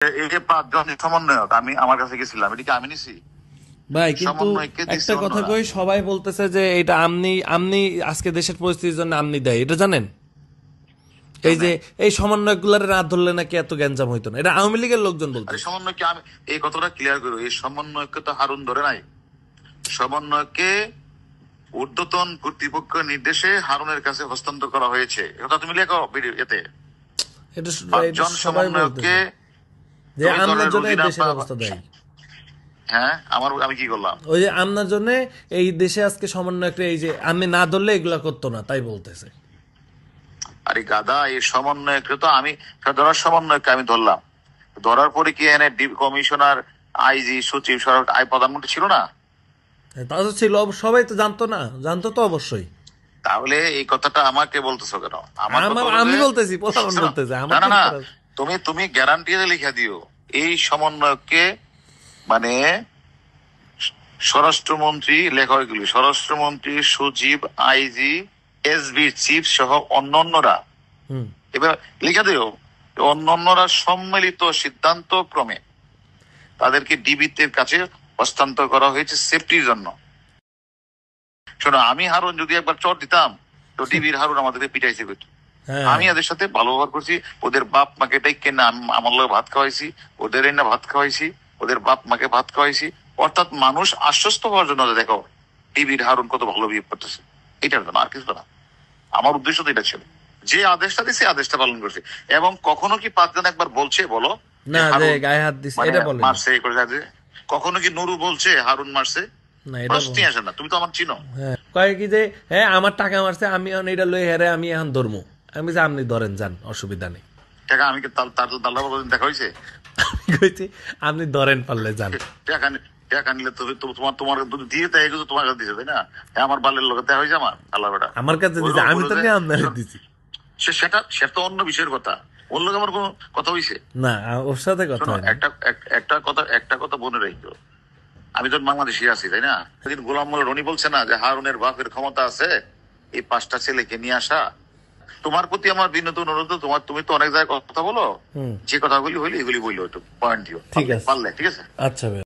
এই যে 5 জন সমন্বয়ক আমি আমার কাছে গেছিলাম, এটা কি আমি নিছি? ভাই কিন্তু সমন্বয়ককে দিচ্ছে একটা কথা অন্যরা। কই, সবাই বলতেছে যে এটা আমনি আমনি আজকে দেশের পরিস্থিতির জন্য আমনি দেয়, এটা জানেন? এই কেমনে? যে এই সমন্বয়কগুলার রাত ধরলে নাকি এত গ্যাঞ্জাম হইতো না, এটা আওয়ামী লীগের লোকজন আরে বলতেছে। সমন্বয়কে আমি এই কথাটা ক্লিয়ার করবো, এই সমন্বয়ককে তো হারুন ধরে নাই। সমন্বয়কে ঊর্ধ্বতন কর্তৃপক্ষ নির্দেশে হারুনের কাছে হস্তান্তর করা হয়েছে, এটা তুমি লেখো ভিডিও এতে। এটা এটা 5 জন সবাই সমন্বয়ককে বলতেছে যে তুমি আমনার দলের জন্য এই রুজিনা দেশের অবস্থা দেয়। হ্যাঁ, আমি কি করলাম? ওই যে আমনার জন্য এই দেশে আজকে সমন্বয়করা এই যে আমি না ধরলে এগুলা করতো না, তাই বলতেছে। আরে গাদা, এই সমন্বয়ককে তো আমি ধরার সমন্বয়ককে আমি ধরলাম। ধরার পরে কি এনে কমিশনার, আইজি, সচিব, সরকার প্রধানমন্ত্রী ছিল না? তা তো ছিল, সবাই তো জানতো না, জানতো তো অবশ্যই। তাহলে এই কথাটা আমাকে বলতেছো কেন? আমার কথা হলো আমি যে বলতেছি, প্রধান শোনো, বলতেছে, না আমার না কি না, করার? তুমি গ্যারান্টি লিখে দিও এই সমন্বয়ককে, মানে স্বরাষ্ট্রমন্ত্রী, লেখা এগুলি স্বরাষ্ট্রমন্ত্রী, সচিব, আইজি, এসবির চিফ সহ অন্যান্যরা, হুম। এবার লিখে দিও অন্যান্যরা সম্মিলিত সিদ্ধান্ত ক্রমে তাদেরকে ডিবির কাছে হস্তান্তর করা হয়েছে সেফটির জন্য। শোনো, আমি হারুন যদি একবার চট দিতাম তো ডিবির হারুন আমাদেরকে পিটাইছে করতো। হ্যাঁ। আমি এদের সাথে ভালো ব্যবহার করছি, ওদের বাপ মাকে ডেকে না আমার লোক ভাত খাওয়াইছি, ওদের না ভাত খাওয়াইছি, ওদের বাপ মাকে ভাত খাওয়াইছি। অর্থাৎ মানুষ আশ্বস্ত হওয়ার জন্য যে দেখো ডিবির হারুন কত ভালো বিহেভ করতেছে, এটার জন্য, আর কিছু না। আমার উদ্দেশ্য তো এটা ছিল, যে আদেশটা দিছে আদেশটা পালন করছে। এবং কখনো কি 5 জন একবার বলছে বলো যে না, যে হারুন গায়ে হাত দিছে মানে এটা বলেনি। মারছে, এই করে যাচ্ছে? কখনো কি নুরু বলছে হারুন মারছে? না, এটা প্রশ্নই আসে না, তুমি তো আমার চিনো। হ্যাঁ, কয় কি যে হ্যাঁ আমার টাকা মারছে, আমি এখন এটা লই হেরে আমি এখন ধরমু। আমি যে আপনি ধরেন যান, অসুবিধা নেই। টাকা আমি কি তার দাল্লা বাবা দেখা হয়েছে? আমি কইছি আপনি ধরেন পারলে যান। টাকা টাকা নিলে তো তোমার তোমার যদি দিয়ে তাই এগুলো তোমার কাছে দিছে, তাই না? হ্যাঁ, আমার বালের লোক তাই হয়েছে আমার আল্লাহ বেটা। আমার কাছে দিছে, আমি তো নিয়ে আপনার দিছি। সেটা তো অন্য বিষয়ের কথা, ওর লোক আমার কোনো কথা হয়েছে? না, ওর সাথে কথা শোনো, হয়নি। একটা কথা মনে রাখো, আমি তো বাংলাদেশি আছি, তাই না? সেদিন গোলাম মোল্লা রনি বলছে না যে হারুনের বাপের ক্ষমতা আছে এই 5টা ছেলেকে নিয়ে আসা। তোমার প্রতি আমার বিনীত অনুরোধ, তুমি তো অনেক জায়গায় কথা বলো, হুম। যে কথাগুলি হইলে এগুলি বললো, একটু পয়েন্ট দিও ঠিক আছে, পারলে, ঠিক আছে? আচ্ছা ভাই।